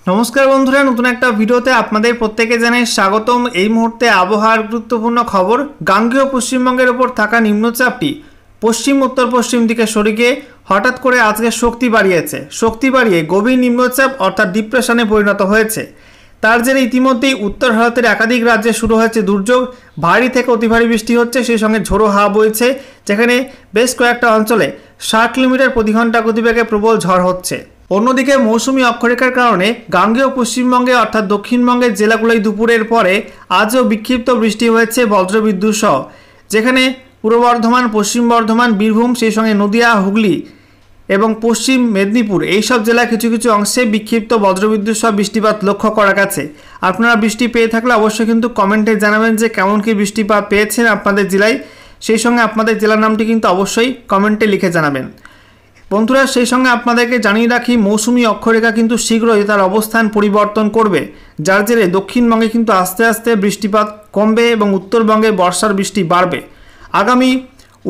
নমস্কার বন্ধুরা, নতুন একটা ভিডিওতে আপনাদের প্রত্যেকে জানাই স্বাগতম। এই মুহূর্তে আবহাওয়ার গুরুত্বপূর্ণ খবর। গাঙ্গেয় পশ্চিমবঙ্গের ওপর থাকা নিম্নচাপটি পশ্চিম উত্তর পশ্চিম দিকে সরে গিয়ে হঠাৎ করে আজকে শক্তি বাড়িয়ে গভীর নিম্নচাপ অর্থাৎ ডিপ্রেশনে পরিণত হয়েছে। তার জেরে ইতিমধ্যেই উত্তর ভারতের একাধিক রাজ্যে শুরু হয়েছে দুর্যোগ। ভারী থেকে অতি ভারী বৃষ্টি হচ্ছে, সেই সঙ্গে ঝোড়ো হাওয়া বইছে, যেখানে বেশ কয়েকটা অঞ্চলে 60 কিলোমিটার প্রতি ঘন্টা গতিবেগে প্রবল ঝড় হচ্ছে। অন্যদিকে মৌসুমি অক্ষরেখার কারণে গাঙ্গেয় পশ্চিমবঙ্গে অর্থাৎ দক্ষিণবঙ্গের জেলাগুলোয় দুপুরের পরে আজও বিক্ষিপ্ত বৃষ্টি হয়েছে বজ্রবিদ্যুৎ সহ, যেখানে পূর্ব বর্ধমান, পশ্চিম বর্ধমান, বীরভূম, সেই সঙ্গে নদিয়া, হুগলি এবং পশ্চিম মেদিনীপুর এইসব জেলায় কিছু কিছু অংশে বিক্ষিপ্ত বজ্রবিদ্যুৎ সহ বৃষ্টিপাত লক্ষ্য করা গেছে। আপনারা বৃষ্টি পেয়ে থাকলে অবশ্যই কিন্তু কমেন্টে জানাবেন যে কেমন কি বৃষ্টিপাত পেয়েছেন আপনাদের জেলায়। সেই সঙ্গে আপনাদের জেলার নামটি কিন্তু অবশ্যই কমেন্টে লিখে জানাবেন। বন্ধুরা, সেই সঙ্গে আপনাদেরকে জানিয়ে রাখি, মৌসুমি অক্ষরেখা কিন্তু শীঘ্রই তার অবস্থান পরিবর্তন করবে, যার জেরে দক্ষিণবঙ্গে কিন্তু আস্তে আস্তে বৃষ্টিপাত কমবে এবং উত্তরবঙ্গে বর্ষার বৃষ্টি বাড়বে। আগামী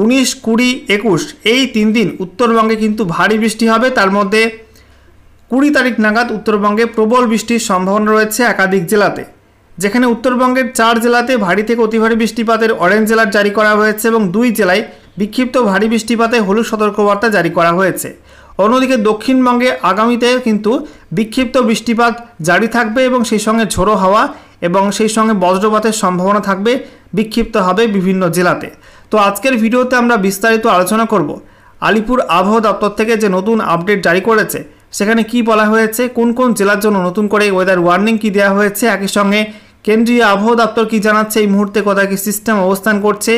19, 20, 21 এই 3 দিন উত্তরবঙ্গে কিন্তু ভারী বৃষ্টি হবে। তার মধ্যে 20 তারিখ নাগাদ উত্তরবঙ্গে প্রবল বৃষ্টির সম্ভাবনা রয়েছে একাধিক জেলাতে, যেখানে উত্তরবঙ্গের 4 জেলাতে ভারী থেকে অতি ভারী বৃষ্টিপাতের অরেঞ্জ অ্যালার্ট জারি করা হয়েছে এবং 2 জেলায় বিক্ষিপ্ত ভারী বৃষ্টিপাতে হলুদ সতর্কবার্তা জারি করা হয়েছে। অন্যদিকে দক্ষিণবঙ্গে আগামীতে কিন্তু বিক্ষিপ্ত বৃষ্টিপাত জারি থাকবে এবং সেই সঙ্গে ঝোড়ো হাওয়া এবং সেই সঙ্গে বজ্রপাতের সম্ভাবনা থাকবে, বিক্ষিপ্ত হবে বিভিন্ন জেলাতে। তো আজকের ভিডিওতে আমরা বিস্তারিত আলোচনা করব আলিপুর আবহাওয়া দপ্তর থেকে যে নতুন আপডেট জারি করেছে, সেখানে কি বলা হয়েছে, কোন কোন জেলার জন্য নতুন করে ওয়েদার ওয়ার্নিং কি দেওয়া হয়েছে, একই সঙ্গে কেন্দ্রীয় আবহাওয়া দপ্তর কি জানাচ্ছে, এই মুহূর্তে কোথায় কি সিস্টেম অবস্থান করছে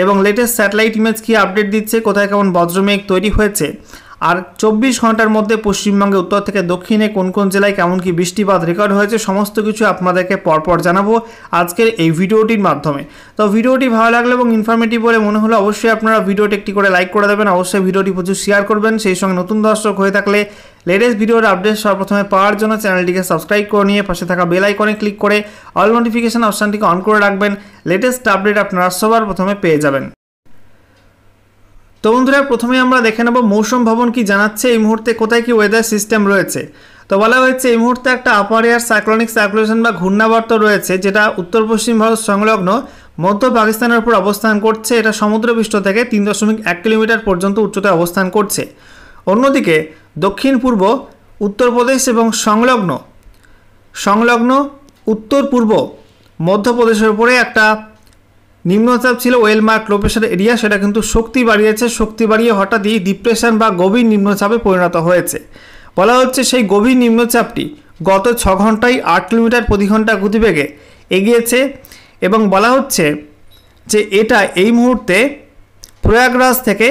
এবং লেটেস্ট স্যাটেলাইট ইমেজ কি আপডেট দিচ্ছে, কোথায় কেমন বজ্রমেঘ তৈরি হয়েছে, আর 24 ঘন্টার মধ্যে পশ্চিমবঙ্গে উত্তর থেকে দক্ষিণে কোন কোন জেলায় কেমন কি বৃষ্টিপাত রেকর্ড হয়েছে, সমস্ত কিছু আপনাদেরকে পরপর জানাবো আজকের এই ভিডিওটির মাধ্যমে। তো ভিডিওটি ভালো লাগলে এবং ইনফরমেটিভ বলে মনে হলো অবশ্যই আপনারা ভিডিওটি একটি করে লাইক করে দেবেন, অবশ্যই ভিডিওটি প্রচুর শেয়ার করবেন। সেই সঙ্গে নতুন দর্শক হয়ে থাকলে লেটেস্ট ভিডিওর আপডেট সর্বপ্রথমে পাওয়ার জন্য চ্যানেলটিকে সাবস্ক্রাইব করে নিয়ে পাশে থাকা বেল আইকনে ক্লিক করে অল নোটিফিকেশন অপশানটিকে অন করে রাখবেন। লেটেস্ট আপডেট আপনারা সবার প্রথমে পেয়ে যাবেন। তো বন্ধুরা, প্রথমে আমরা দেখে নেব মৌসুম ভবন কি জানাচ্ছে, এই মুহূর্তে কোথায় কি ওয়েদার সিস্টেম রয়েছে। তো বলা হয়েছে এই মুহূর্তে একটা আপার এয়ার সাইক্লোনিক সার্কুলেশন বা ঘূর্ণাবর্ত রয়েছে, যেটা উত্তর পশ্চিম ভারত সংলগ্ন মধ্য পাকিস্তানের উপর অবস্থান করছে। এটা সমুদ্রপৃষ্ঠ থেকে 3.1 কিলোমিটার পর্যন্ত উচ্চতায় অবস্থান করছে। অন্যদিকে দক্ষিণ পূর্ব উত্তরপ্রদেশ এবং সংলগ্ন উত্তর পূর্ব মধ্যপ্রদেশের উপরে একটা নিম্নচাপ ছিল, ওয়েলমার্ক লো প্রেশার এরিয়া, সেটা কিন্তু শক্তি বাড়িয়ে হঠাৎই ডিপ্রেশন বা গভীর নিম্নচাপে পরিণত হয়েছে। বলা হচ্ছে সেই গভীর নিম্নচাপটি গত 6 ঘন্টায় 8 কিলোমিটার প্রতি ঘন্টা গতিবেগে এগিয়েছে এবং বলা হচ্ছে যে এটা এই মুহূর্তে প্রয়াগরাজ থেকে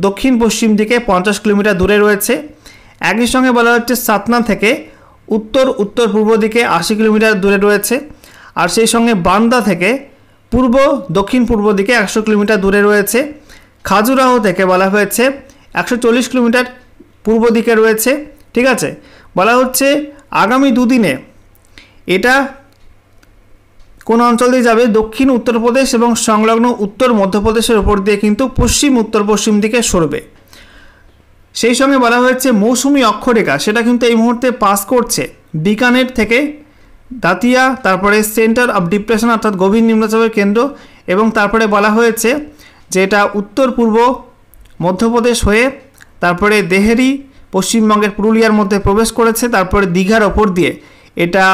দক্ষিণ পশ্চিম দিকে 50 কিলোমিটার দূরে রয়েছে। একই সঙ্গে বলা হচ্ছে সাতনা থেকে উত্তর পূর্ব দিকে 80 কিলোমিটার দূরে রয়েছে, আর সেই সঙ্গে বান্দা থেকে দক্ষিণ পূর্ব দিকে 100 কিলোমিটার দূরে রয়েছে। খাজুরাহো থেকে বলা হয়েছে 140 কিলোমিটার পূর্ব দিকে রয়েছে। ঠিক আছে, বলা হচ্ছে আগামী 2 দিনে এটা কোন অঞ্চল দিয়ে যাবে, দক্ষিণ উত্তরপ্রদেশ এবং সংলগ্ন উত্তর মধ্যপ্রদেশের উপর দিয়ে কিন্তু পশ্চিম উত্তর পশ্চিম দিকে সরবে। সেই সঙ্গে বলা হয়েছে মৌসুমি অক্ষরেখা সেটা কিন্তু এই মুহূর্তে পাস করছে বিকানের থেকে দাতিয়া, তারপরে সেন্টার অফ ডিপ্রেশন অর্থাৎ গভীর নিম্নচাপের কেন্দ্র, এবং তারপরে বলা হয়েছে যে এটা উত্তর পূর্ব মধ্যপ্রদেশ হয়ে তারপরে দেহেরি পশ্চিমবঙ্গের পুরুলিয়ার মধ্যে প্রবেশ করেছে, তারপরে দীঘার ওপর দিয়ে এটা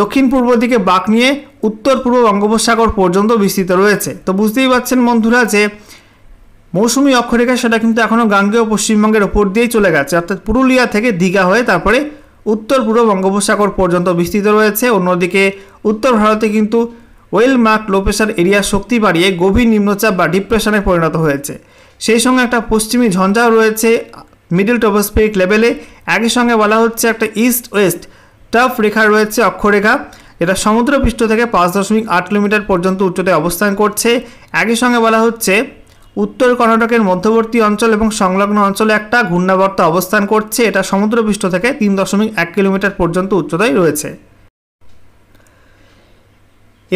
দক্ষিণ পূর্ব দিকে বাঁক নিয়ে উত্তর পূর্ব বঙ্গোপসাগর পর্যন্ত বিস্তৃত রয়েছে। তো বুঝতেই পারছেন বন্ধুরা যে মৌসুমি অক্ষরেখা সেটা কিন্তু এখনও গাঙ্গেয় পশ্চিমবঙ্গের ওপর দিয়েই চলে গেছে, অর্থাৎ পুরুলিয়া থেকে দীঘা হয়ে তারপরে উত্তর পূর্ব বঙ্গোপসাগর পর্যন্ত বিস্তৃত রয়েছে। অন্যদিকে উত্তর ভারতে কিন্তু ওয়েলমার্ক লো প্রেশার এরিয়া শক্তি বাড়িয়ে গভীর নিম্নচাপ বা ডিপ্রেশনে পরিণত হয়েছে। সেই সঙ্গে একটা পশ্চিমী ঝঞ্ঝাও রয়েছে মিডল ট্রপোস্ফিরিক লেভেলে। একই সঙ্গে বলা হচ্ছে একটা ইস্ট ওয়েস্ট টাফ রেখা রয়েছে, অক্ষরেখা, যেটা সমুদ্রপৃষ্ঠ থেকে 5.8 কিলোমিটার পর্যন্ত উচ্চতায় অবস্থান করছে। একই সঙ্গে বলা হচ্ছে উত্তর কর্ণাটকের মধ্যবর্তী অঞ্চল এবং সংলগ্ন অঞ্চলে একটা ঘূর্ণাবর্ত অবস্থান করছে, এটা সমুদ্রপৃষ্ঠ থেকে 3.1 কিলোমিটার পর্যন্ত উচ্চতায় রয়েছে।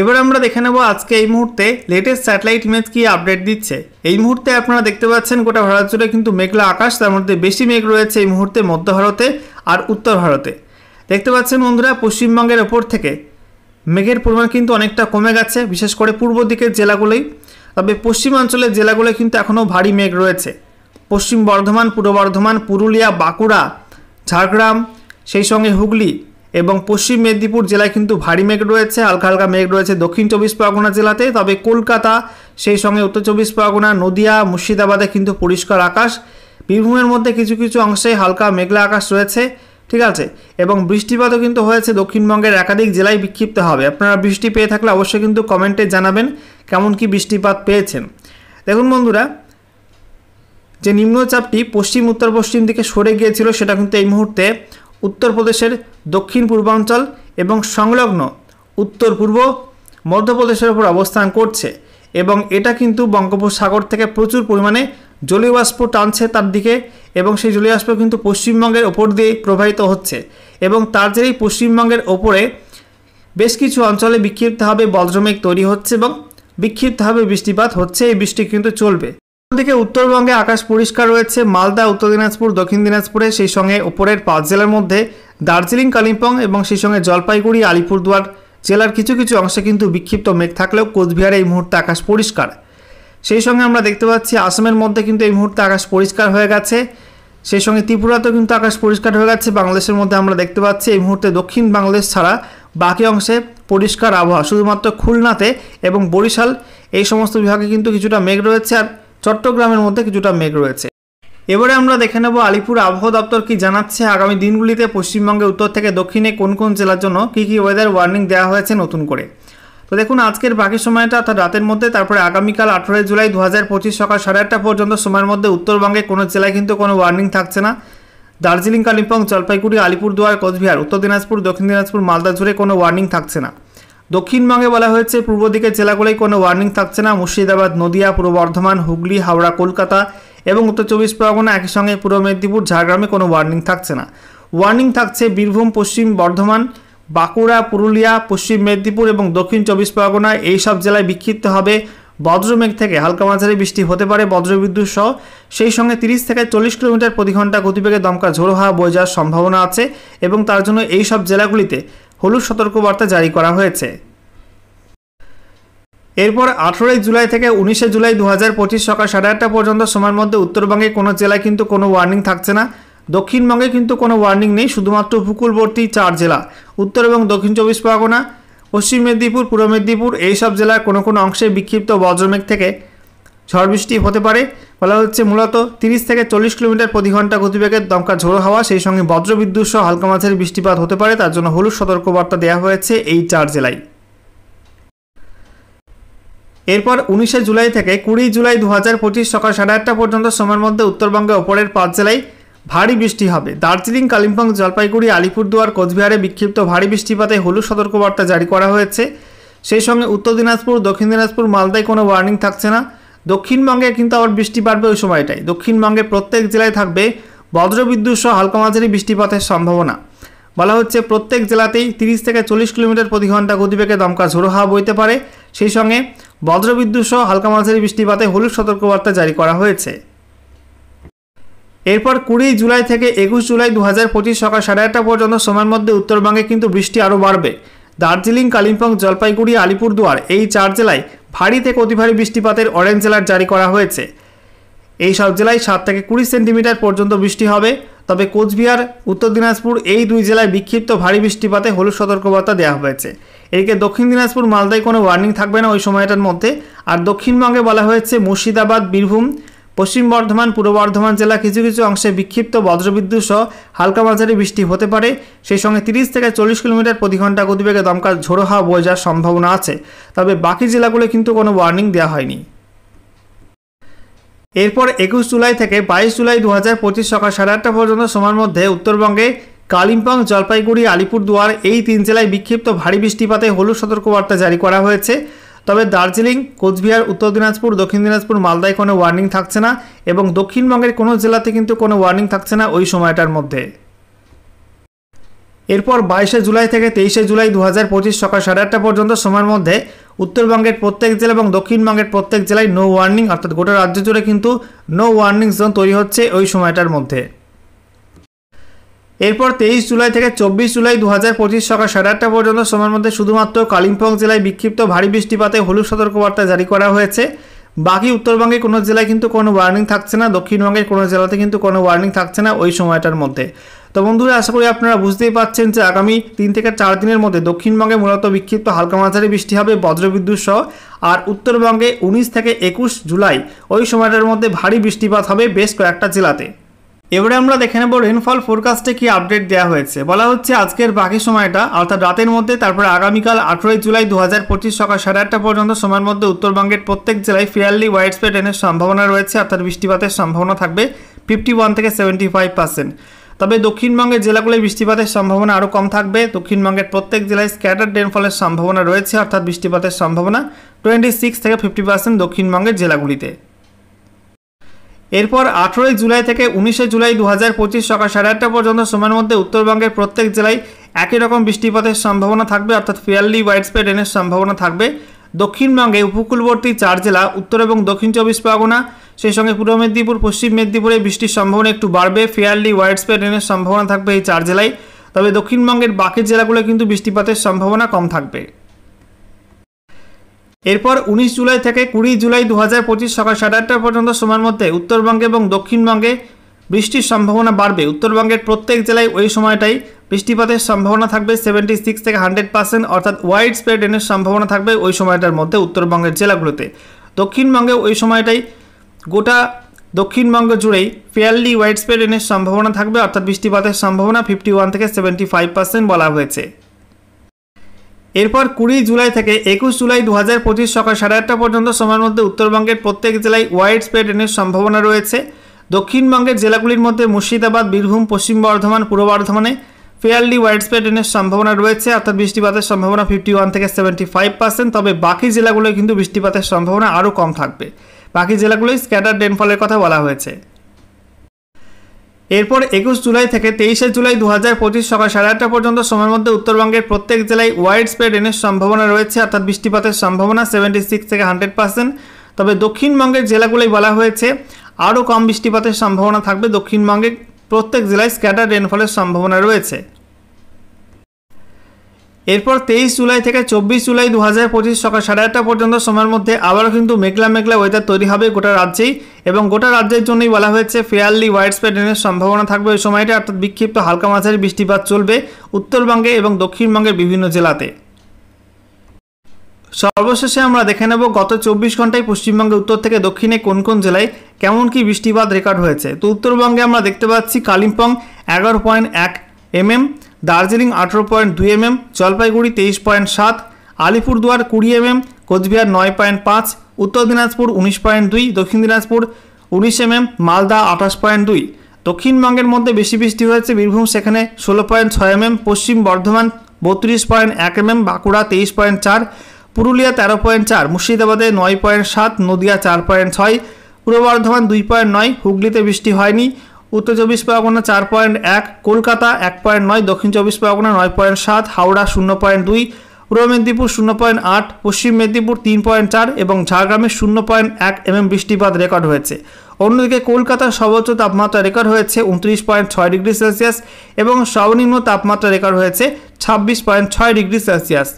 এবার আমরা দেখে নেব আজকে এই মুহূর্তে লেটেস্ট স্যাটেলাইট ইমেজ কি আপডেট দিচ্ছে। এই মুহূর্তে আপনারা দেখতে পাচ্ছেন গোটা ভারত জুড়ে কিন্তু মেঘলা আকাশ, তার মধ্যে বেশি মেঘ রয়েছে এই মুহূর্তে মধ্য ভারতে, আর উত্তর ভারতে। দেখতে পাচ্ছেন বন্ধুরা, পশ্চিমবঙ্গের ওপর থেকে মেঘের পরিমাণ কিন্তু অনেকটা কমে গেছে, বিশেষ করে পূর্ব দিকের জেলাগুলোই। তবে পশ্চিমাঞ্চলের জেলাগুলো কিন্তু এখনও ভারী মেঘ রয়েছে। পশ্চিম বর্ধমান, পূর্ব বর্ধমান, পুরুলিয়া, বাঁকুড়া, ঝাড়গ্রাম, সেই সঙ্গে হুগলি এবং পশ্চিম মেদিনীপুর জেলায় কিন্তু ভারী মেঘ রয়েছে, হালকা হালকা মেঘ রয়েছে দক্ষিণ চব্বিশ পরগনা জেলাতে। তবে কলকাতা, সেই সঙ্গে উত্তর চব্বিশ পরগনা, নদিয়া, মুর্শিদাবাদে কিন্তু পরিষ্কার আকাশ। বীরভূমের মধ্যে কিছু কিছু অংশে হালকা মেঘলা আকাশ রয়েছে, ঠিক আছে। এবং বৃষ্টিপাতও কিন্তু হয়েছে দক্ষিণবঙ্গের একাধিক জেলায় বিক্ষিপ্ত হবে। আপনারা বৃষ্টি পেয়ে থাকলে অবশ্যই কিন্তু কমেন্টে জানাবেন কেমন কি বৃষ্টিপাত পেয়েছেন। দেখুন বন্ধুরা, যে নিম্নচাপটি পশ্চিম উত্তর পশ্চিম দিকে সরে গিয়েছিল সেটা কিন্তু এই মুহূর্তে উত্তরপ্রদেশের দক্ষিণ পূর্বাঞ্চল এবং সংলগ্ন উত্তর পূর্ব মধ্যপ্রদেশের উপর অবস্থান করছে এবং এটা কিন্তু বঙ্গোপসাগর থেকে প্রচুর পরিমাণে জলীয় বাষ্প টানছে তার দিকে এবং সেই জলীয় বাষ্প কিন্তু পশ্চিমবঙ্গের ওপর দিয়ে প্রবাহিত হচ্ছে এবং তার জেরেই পশ্চিমবঙ্গের ওপরে বেশ কিছু অঞ্চলে বিক্ষিপ্তভাবে বজ্রমেঘ তৈরি হচ্ছে এবং বিক্ষিপ্তভাবে বৃষ্টিপাত হচ্ছে। এই বৃষ্টি কিন্তু চলবে। অন্যদিকে উত্তরবঙ্গে আকাশ পরিষ্কার রয়েছে মালদা, উত্তর দিনাজপুর, দক্ষিণ দিনাজপুরে, সেই সঙ্গে উপরের 5 জেলার মধ্যে দার্জিলিং, কালিম্পং এবং সেই সঙ্গে জলপাইগুড়ি, আলিপুরদুয়ার জেলার কিছু কিছু অংশে কিন্তু বিক্ষিপ্ত মেঘ থাকলেও কোচবিহারে এই মুহূর্তে আকাশ পরিষ্কার। সেই সঙ্গে আমরা দেখতে পাচ্ছি আসামের মধ্যে কিন্তু এই মুহূর্তে আকাশ পরিষ্কার হয়ে গেছে, সেই সঙ্গে ত্রিপুরাতেও কিন্তু আকাশ পরিষ্কার হয়ে গেছে। বাংলাদেশের মধ্যে আমরা দেখতে পাচ্ছি এই মুহূর্তে দক্ষিণ বাংলাদেশ ছাড়া বাকি অংশে পরিষ্কার আবহাওয়া, শুধুমাত্র খুলনাতে এবং বরিশাল এই সমস্ত বিভাগে কিন্তু কিছুটা মেঘ রয়েছে আর চট্টগ্রামের মধ্যে কিছুটা মেঘ রয়েছে। এবারে আমরা দেখে নেব আলিপুর আবহাওয়া দপ্তর কি জানাচ্ছে আগামী দিনগুলিতে পশ্চিমবঙ্গের উত্তর থেকে দক্ষিণে কোন কোন জেলার জন্য কী কী ওয়েদার ওয়ার্নিং দেওয়া হয়েছে নতুন করে। তো দেখুন, আজকের বাকি সময়টা অর্থাৎ রাতের মধ্যে, তারপরে আগামীকাল 18 জুলাই 2025 সকাল 8:30 পর্যন্ত সময়ের মধ্যে উত্তরবঙ্গে কোনো জেলায় কিন্তু কোনো ওয়ার্নিং থাকছে না। দার্জিলিং, কালিম্পং, জলপাইগুড়ি, আলিপুরদুয়ার, কোচবিহার, উত্তর দিনাজপুর, দক্ষিণ দিনাজপুর, মালদা জুড়ে কোনো ওয়ার্নিং থাকছে না। দক্ষিণবঙ্গে বলা হয়েছে পূর্ব দিকের জেলাগুলোয় কোনো ওয়ার্নিং থাকছে না। মুর্শিদাবাদ, নদিয়া, পূর্ব বর্ধমান, হুগলি, হাওড়া, কলকাতা এবং উত্তর চব্বিশ পরগনা, একই সঙ্গে পূর্ব মেদিনীপুর, ঝাড়গ্রামে কোনো ওয়ার্নিং থাকছে না। ওয়ার্নিং থাকছে বীরভূম, পশ্চিম বর্ধমান, বাঁকুড়া, পুরুলিয়া, পশ্চিম মেদিনীপুর এবং দক্ষিণ চব্বিশ পরগনা এই সব জেলায় বিক্ষিপ্ত হবে বজ্রমেঘ থেকে হালকা মাঝারি বৃষ্টি হতে পারে বজ্রবিদ্যুৎ সহ। সেই সঙ্গে 30 থেকে 40 কিলোমিটার প্রতি ঘন্টা গতিবেগে দমকা ঝোড়ো হাওয়া বয়ে যাওয়ার সম্ভাবনা আছে এবং তার জন্য এই সব জেলাগুলিতে হলুদ সতর্কবার্তা জারি করা হয়েছে। এরপর 18 জুলাই থেকে 19 জুলাই 2025 সকাল 8:30 পর্যন্ত সময়ের মধ্যে উত্তরবঙ্গে কোনো জেলায় কিন্তু কোনো ওয়ার্নিং থাকছে না। দক্ষিণবঙ্গে কিন্তু কোনো ওয়ার্নিং নেই, শুধুমাত্র উপকূলবর্তী 4 জেলা উত্তর এবং দক্ষিণ চব্বিশ পরগনা, পশ্চিম মেদিনীপুর, পূর্ব মেদিনীপুর এই সব জেলার কোনো কোনো অংশে বিক্ষিপ্ত বজ্রমেঘ থেকে ঝড় বৃষ্টি হতে পারে। বলা হচ্ছে মূলত 30 থেকে 40 কিলোমিটার প্রতি ঘন্টা গতিবেগের দমকা ঝোড়ো হাওয়া, সেই সঙ্গে বজ্রবিদ্যুৎ সহ হালকা মাঝারি বৃষ্টিপাত হতে পারে। তার জন্য হলুদ সতর্কবার্তা দেওয়া হয়েছে এই 4 জেলায়। এরপর 19 জুলাই থেকে 20 জুলাই 2025 সকাল 8:30 পর্যন্ত সময়ের মধ্যে উত্তরবঙ্গে ওপরের 5 জেলায় ভারী বৃষ্টি হবে। দার্জিলিং, কালিম্পং, জলপাইগুড়ি, আলিপুরদুয়ার, কোচবিহারে বিক্ষিপ্ত ভারী বৃষ্টিপাতে হলুদ সতর্কবার্তা জারি করা হয়েছে। সেই সঙ্গে উত্তর দিনাজপুর, দক্ষিণ দিনাজপুর, মালদায় কোনো ওয়ার্নিং থাকছে না। দক্ষিণবঙ্গে কিন্তু আবার বৃষ্টি বাড়বে ওই সময়টাই। দক্ষিণবঙ্গে প্রত্যেক জেলায় থাকবে বজ্রবিদ্যুৎ সহ হালকা মাঝারি বৃষ্টিপাতের সম্ভাবনা। বলা হচ্ছে প্রত্যেক জেলাতেই 30 থেকে 40 কিলোমিটার প্রতি ঘন্টা গতিবেগে দমকা ঝোড়ো হাওয়া বইতে পারে। সেই সঙ্গে বজ্রবিদ্যুৎ সহ হালকা মাঝারি বৃষ্টিপাতে হলুদ সতর্কবার্তা জারি করা হয়েছে। এরপর 20 জুলাই থেকে 21 জুলাই 2025 সকাল 8:30 পর্যন্ত সময়ের মধ্যে উত্তরবঙ্গে কিন্তু বৃষ্টি আরও বাড়বে। দার্জিলিং, কালিম্পং, জলপাইগুড়ি, আলিপুরদুয়ার এই 4 জেলায় ভারী থেকে অতি ভারী বৃষ্টিপাতের অরেঞ্জ অ্যালার্ট জারি করা হয়েছে। এই সব জেলায় 7 থেকে 20 সেন্টিমিটার পর্যন্ত বৃষ্টি হবে। তবে কোচবিহার, উত্তর দিনাজপুর এই 2 জেলায় বিক্ষিপ্ত ভারী বৃষ্টিপাতে হলুদ সতর্কবার্তা দেওয়া হয়েছে। এদিকে দক্ষিণ দিনাজপুর, মালদায় কোনো ওয়ার্নিং থাকবে না ওই সময়টার মধ্যে। আর দক্ষিণবঙ্গে বলা হয়েছে মুর্শিদাবাদ, বীরভূম, পশ্চিম বর্ধমান, পূর্ব বর্ধমান জেলা কিছু কিছু অংশে বিক্ষিপ্ত বজ্রবিদ্যুৎ সহ হালকা মাঝারি বৃষ্টি হতে পারে। সেই সঙ্গে 30 থেকে 40 কিলোমিটার প্রতি ঘন্টা গতিবেগে দমকা ঝোড়ো হাওয়া বয়ে যাওয়ার সম্ভাবনা আছে। তবে বাকি জেলাগুলো কিন্তু কোনো ওয়ার্নিং দেওয়া হয়নি। এরপর 21 জুলাই থেকে 22 জুলাই 2025 সকাল 8:30 পর্যন্ত সময়ের মধ্যে উত্তরবঙ্গে কালিম্পং, জলপাইগুড়ি, আলিপুরদুয়ার এই 3 জেলায় বিক্ষিপ্ত ভারী বৃষ্টিপাতে হলুদ সতর্কবার্তা জারি করা হয়েছে। তবে দার্জিলিং, কোচবিহার, উত্তর দিনাজপুর, দক্ষিণ দিনাজপুর, মালদায় কোনো ওয়ার্নিং থাকছে না এবং দক্ষিণবঙ্গের কোনো জেলাতে কিন্তু কোনো ওয়ার্নিং থাকছে না ওই সময়টার মধ্যে। এরপর 22 জুলাই থেকে 23 জুলাই 2025 সকাল 8:30 পর্যন্ত সময়ের মধ্যে উত্তরবঙ্গের প্রত্যেক জেলা এবং দক্ষিণবঙ্গের প্রত্যেক জেলায় নো ওয়ার্নিং, অর্থাৎ গোটা রাজ্য জুড়ে কিন্তু নো ওয়ার্নিং জোন তৈরি হচ্ছে ওই সময়টার মধ্যে। এরপর 23 জুলাই থেকে 24 জুলাই 2025 সকাল 8:30 পর্যন্ত সময়ের মধ্যে শুধুমাত্র কালিম্পং জেলায় বিক্ষিপ্ত ভারী বৃষ্টিপাতে হলুদ সতর্কবার্তা জারি করা হয়েছে। বাকি উত্তরবঙ্গে কোনো জেলায় কিন্তু কোনো ওয়ার্নিং থাকছে না, দক্ষিণবঙ্গের কোনো জেলাতে কিন্তু কোনো ওয়ার্নিং থাকছে না ওই সময়টার মধ্যে। তো বন্ধুরা, আশা করি আপনারা বুঝতেই পারছেন যে আগামী 3 থেকে 4 দিনের মধ্যে দক্ষিণবঙ্গে মূলত বিক্ষিপ্ত হালকা মাঝারি বৃষ্টি হবে বজ্রবিদ্যুৎ সহ, আর উত্তরবঙ্গে 19 থেকে 21 জুলাই ওই সময়টার মধ্যে ভারী বৃষ্টিপাত হবে বেশ কয়েকটা জেলাতে। এবারে আমরা দেখে নেব রেনফল ফোরকাস্টে কি আপডেট দেওয়া হয়েছে। বলা হচ্ছে আজকের বাকি সময়টা অর্থাৎ রাতের মধ্যে, তারপর আগামীকাল 18 জুলাই 2025 সকাল 8:30 পর্যন্ত সময়ের মধ্যে উত্তরবঙ্গের প্রত্যেক জেলায় ফেয়ারলি ওয়াইড স্প্রেড রেনের সম্ভাবনা রয়েছে, অর্থাৎ বৃষ্টিপাতের সম্ভাবনা থাকবে 51 থেকে 75%। তবে দক্ষিণবঙ্গের জেলাগুলোয় বৃষ্টিপাতের সম্ভাবনা আরও কম থাকবে। দক্ষিণবঙ্গের প্রত্যেক জেলায় স্ক্যাটার্ড রেনফলের সম্ভাবনা রয়েছে, অর্থাৎ বৃষ্টিপাতের সম্ভাবনা 26 থেকে 50% দক্ষিণবঙ্গের জেলাগুলিতে। এরপর 18 জুলাই থেকে 19 জুলাই 2025 সকাল 8:30 পর্যন্ত সময়ের মধ্যে উত্তরবঙ্গের প্রত্যেক জেলায় একই রকম বৃষ্টিপাতের সম্ভাবনা থাকবে, অর্থাৎ ফেয়ারলি ওয়াইড স্প্রেড রেনের সম্ভাবনা থাকবে। দক্ষিণবঙ্গে উপকূলবর্তী 4 জেলা উত্তর এবং দক্ষিণ 24 পরগনা, সেই সঙ্গে পূর্ব মেদিনীপুর, পশ্চিম মেদিনীপুরে বৃষ্টির সম্ভাবনা একটু বাড়বে। ফেয়ারলি ওয়াইড স্প্রেড রেনের সম্ভাবনা থাকবে এই 4 জেলায়। তবে দক্ষিণবঙ্গের বাকি জেলাগুলো কিন্তু বৃষ্টিপাতের সম্ভাবনা কম থাকবে। এরপর 19 জুলাই থেকে 20 জুলাই 2025 সকাল 8:30 পর্যন্ত সময়ের মধ্যে উত্তরবঙ্গে এবং দক্ষিণবঙ্গে বৃষ্টির সম্ভাবনা বাড়বে। উত্তরবঙ্গের প্রত্যেক জেলায় ওই সময়টাই বৃষ্টিপাতের সম্ভাবনা থাকবে 76 থেকে 100%, অর্থাৎ ওয়াইড স্প্রেড রেনের সম্ভাবনা থাকবে ওই সময়টার মধ্যে উত্তরবঙ্গের জেলাগুলোতে। দক্ষিণবঙ্গে ওই সময়টাই গোটা দক্ষিণবঙ্গ জুড়েই ফেয়ারলি ওয়াইড স্প্রেড রেনের সম্ভাবনা থাকবে, অর্থাৎ বৃষ্টিপাতের সম্ভাবনা 51 থেকে 75% বলা হয়েছে। এরপর 20 জুলাই থেকে 21 জুলাই 2025 সকাল 8:30 পর্যন্ত সময়ের মধ্যে উত্তরবঙ্গের প্রত্যেক জেলায় ওয়াইড স্প্রেড রেনের সম্ভাবনা রয়েছে। দক্ষিণবঙ্গের জেলাগুলির মধ্যে মুর্শিদাবাদ, বীরভূম, পশ্চিম বর্ধমান, পূর্ব বর্ধমানে ফেয়ারলি ওয়াইড স্প্রেড রেনের সম্ভাবনা রয়েছে, অর্থাৎ বৃষ্টিপাতের সম্ভাবনা 51 থেকে 75%। তবে বাকি জেলাগুলোয় কিন্তু বৃষ্টিপাতের সম্ভাবনা আরও কম থাকবে। বাকি জেলাগুলোয় স্ক্যাটার্ড রেনফলের কথা বলা হয়েছে। এরপর 21 জুলাই থেকে 23 জুলাই 2025 সকাল 8:30 পর্যন্ত সময়ের মধ্যে উত্তরবঙ্গের প্রত্যেক জেলায় ওয়াইড স্প্রেড রেনের সম্ভাবনা রয়েছে, অর্থাৎ বৃষ্টিপাতের সম্ভাবনা 76 থেকে 100%। তবে দক্ষিণবঙ্গের জেলাগুলোই বলা হয়েছে আরও কম বৃষ্টিপাতের সম্ভাবনা থাকবে। দক্ষিণবঙ্গের প্রত্যেক জেলায় স্ক্যাটার্ড রেনফলের সম্ভাবনা রয়েছে। এরপর 23 জুলাই থেকে 24 জুলাই 2025 সকাল 8:30 পর্যন্ত সময়ের মধ্যে আবারও কিন্তু মেঘলা মেঘলা ওয়েদার তৈরি হবে গোটা রাজ্যেই, এবং গোটা রাজ্যের জন্যই বলা হয়েছে ফেয়ারলি ওয়াইড স্প্রেড রেনের সম্ভাবনা থাকবে ওই সময়টা, অর্থাৎ বিক্ষিপ্ত হালকা মাঝারি বৃষ্টিপাত চলবে উত্তরবঙ্গে এবং দক্ষিণবঙ্গের বিভিন্ন জেলাতে। সর্বশেষে আমরা দেখে নেব গত 24 ঘন্টায় পশ্চিমবঙ্গে উত্তর থেকে দক্ষিণে কোন কোন জেলায় কেমন কি বৃষ্টিপাত রেকর্ড হয়েছে। তো উত্তরবঙ্গে আমরা দেখতে পাচ্ছি Kalimpong 11.1 mm, Darjeeling 18.2 mm, Jalpaiguri 23.7, Alipurduar 20 mm, Cooch Behar 9.5, উত্তর দিনাজপুর 19.2, দক্ষিণ দিনাজপুর 19 mm, মালদা 28.2। দক্ষিণবঙ্গের মধ্যে বেশি বৃষ্টি হয়েছে বীরভূম, সেখানে 16.6 mm, পশ্চিম বর্ধমান 32.1 mm, বাঁকুড়া 23.4, পুরুলিয়া 13.4, মুর্শিদাবাদে 9.7, নদিয়া 4.6, পূর্ব বর্ধমান 2.9, হুগলিতে বৃষ্টি হয়নি, উত্তর 24 পরগনা 4.1, কলকাতা 1.9, দক্ষিণ 24 পরগনা 9.7, হাওড়া 0.2, পূর্ব মেদিনীপুর 0.8, পশ্চিম মেদিনীপুর 3.4 এবং ঝাড়গ্রামে 0.1 mm বৃষ্টিপাত রেকর্ড হয়েছে। অন্যদিকে কলকাতার সর্বোচ্চ তাপমাত্রা রেকর্ড হয়েছে 29.6 ডিগ্রি সেলসিয়াস এবং সর্বনিম্ন তাপমাত্রা রেকর্ড হয়েছে 26.6 ডিগ্রি সেলসিয়াস।